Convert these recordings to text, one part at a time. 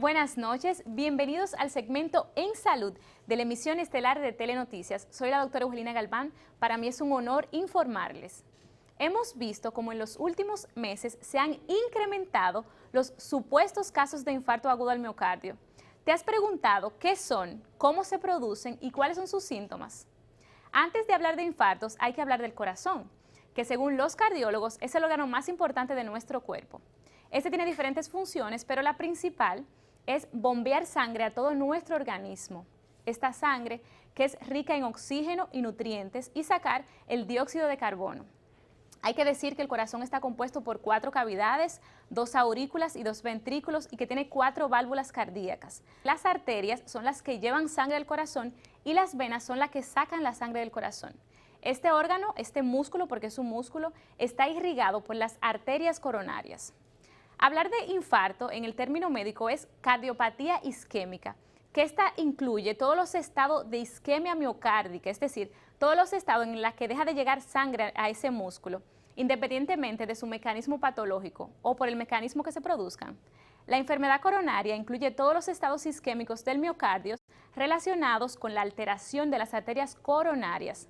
Buenas noches, bienvenidos al segmento En Salud de la emisión estelar de Telenoticias. Soy la doctora Eugenia Galván, para mí es un honor informarles. Hemos visto cómo en los últimos meses se han incrementado los supuestos casos de infarto agudo al miocardio. ¿Te has preguntado qué son, cómo se producen y cuáles son sus síntomas? Antes de hablar de infartos hay que hablar del corazón, que según los cardiólogos es el órgano más importante de nuestro cuerpo. Este tiene diferentes funciones, pero la principal es bombear sangre a todo nuestro organismo. Esta sangre que es rica en oxígeno y nutrientes y sacar el dióxido de carbono. Hay que decir que el corazón está compuesto por 4 cavidades, 2 aurículas y 2 ventrículos y que tiene 4 válvulas cardíacas. Las arterias son las que llevan sangre al corazón y las venas son las que sacan la sangre del corazón. Este órgano, este músculo, porque es un músculo, está irrigado por las arterias coronarias. Hablar de infarto en el término médico es cardiopatía isquémica, que esta incluye todos los estados de isquemia miocárdica, es decir, todos los estados en los que deja de llegar sangre a ese músculo, independientemente de su mecanismo patológico o por el mecanismo que se produzcan. La enfermedad coronaria incluye todos los estados isquémicos del miocardio relacionados con la alteración de las arterias coronarias.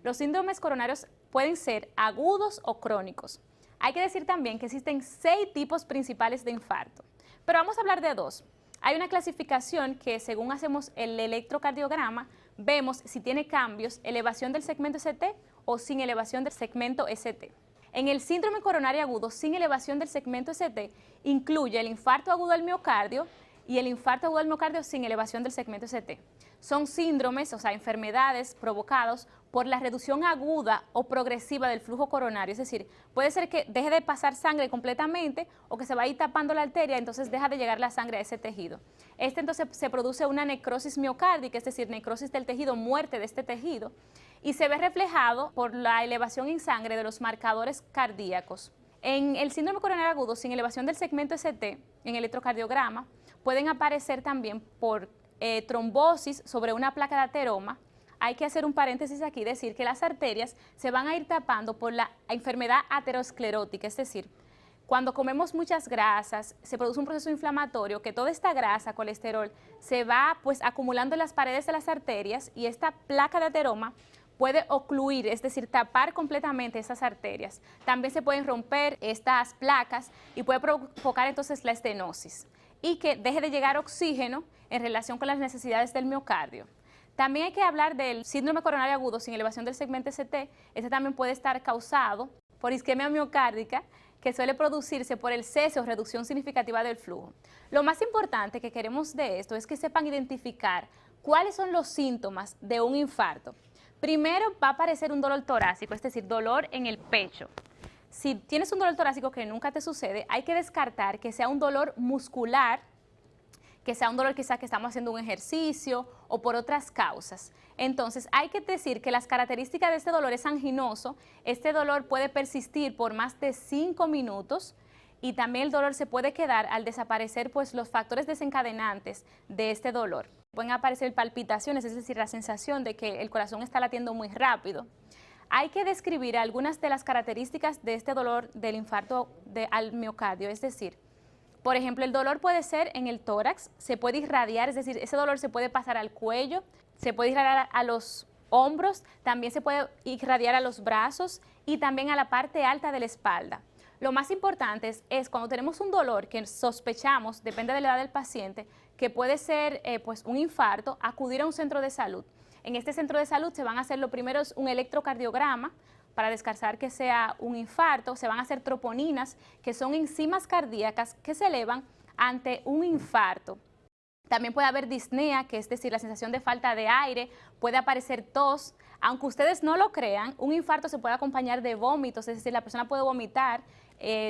Los síndromes coronarios pueden ser agudos o crónicos. Hay que decir también que existen 6 tipos principales de infarto, pero vamos a hablar de 2. Hay una clasificación que según hacemos el electrocardiograma, vemos si tiene cambios, elevación del segmento ST o sin elevación del segmento ST. En el síndrome coronario agudo sin elevación del segmento ST, incluye el infarto agudo al miocardio y el infarto agudo al miocardio sin elevación del segmento ST. Son síndromes, o sea, enfermedades provocados por la reducción aguda o progresiva del flujo coronario, es decir, puede ser que deje de pasar sangre completamente o que se va a ir tapando la arteria, entonces deja de llegar la sangre a ese tejido. Entonces se produce una necrosis miocárdica, es decir, necrosis del tejido, muerte de este tejido, y se ve reflejado por la elevación en sangre de los marcadores cardíacos. En el síndrome coronario agudo sin elevación del segmento ST, en electrocardiograma, pueden aparecer también por trombosis sobre una placa de ateroma. Hay que hacer un paréntesis aquí y decir que las arterias se van a ir tapando por la enfermedad aterosclerótica, es decir, cuando comemos muchas grasas, se produce un proceso inflamatorio que toda esta grasa, colesterol, se va pues acumulando en las paredes de las arterias y esta placa de ateroma puede ocluir, es decir, tapar completamente esas arterias. También se pueden romper estas placas y puede provocar entonces la estenosis y que deje de llegar oxígeno en relación con las necesidades del miocardio. También hay que hablar del síndrome coronario agudo sin elevación del segmento ST. Este también puede estar causado por isquemia miocárdica, que suele producirse por el cese o reducción significativa del flujo. Lo más importante que queremos de esto es que sepan identificar cuáles son los síntomas de un infarto. Primero va a aparecer un dolor torácico, es decir, dolor en el pecho. Si tienes un dolor torácico que nunca te sucede, hay que descartar que sea un dolor muscular, que sea un dolor quizás que estamos haciendo un ejercicio o por otras causas. Entonces hay que decir que las características de este dolor es anginoso. Este dolor puede persistir por más de 5 minutos y también el dolor se puede quedar al desaparecer pues los factores desencadenantes de este dolor. Pueden aparecer palpitaciones, es decir, la sensación de que el corazón está latiendo muy rápido. Hay que describir algunas de las características de este dolor del infarto al miocardio, es decir, por ejemplo, el dolor puede ser en el tórax, se puede irradiar, es decir, ese dolor se puede pasar al cuello, se puede irradiar a los hombros, también se puede irradiar a los brazos y también a la parte alta de la espalda. Lo más importante es cuando tenemos un dolor que sospechamos, depende de la edad del paciente, que puede ser pues un infarto, acudir a un centro de salud. En este centro de salud se van a hacer lo primero es un electrocardiograma para descartar que sea un infarto, se van a hacer troponinas, que son enzimas cardíacas que se elevan ante un infarto. También puede haber disnea, que es decir, la sensación de falta de aire, puede aparecer tos. Aunque ustedes no lo crean, un infarto se puede acompañar de vómitos, es decir, la persona puede vomitar,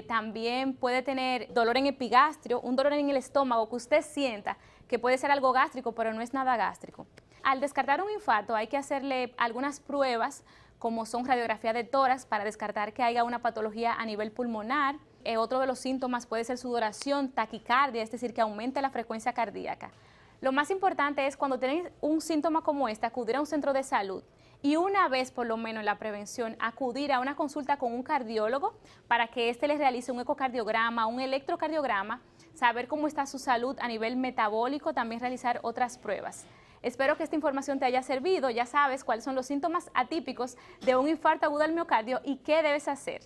también puede tener dolor en epigastrio, un dolor en el estómago que usted sienta que puede ser algo gástrico, pero no es nada gástrico. Al descartar un infarto hay que hacerle algunas pruebas, como son radiografía de tórax para descartar que haya una patología a nivel pulmonar. Otro de los síntomas puede ser sudoración, taquicardia, es decir, que aumente la frecuencia cardíaca. Lo más importante es cuando tienen un síntoma como este, acudir a un centro de salud y una vez por lo menos en la prevención acudir a una consulta con un cardiólogo para que éste les realice un ecocardiograma, un electrocardiograma, saber cómo está su salud a nivel metabólico, también realizar otras pruebas. Espero que esta información te haya servido. Ya sabes cuáles son los síntomas atípicos de un infarto agudo al miocardio y qué debes hacer.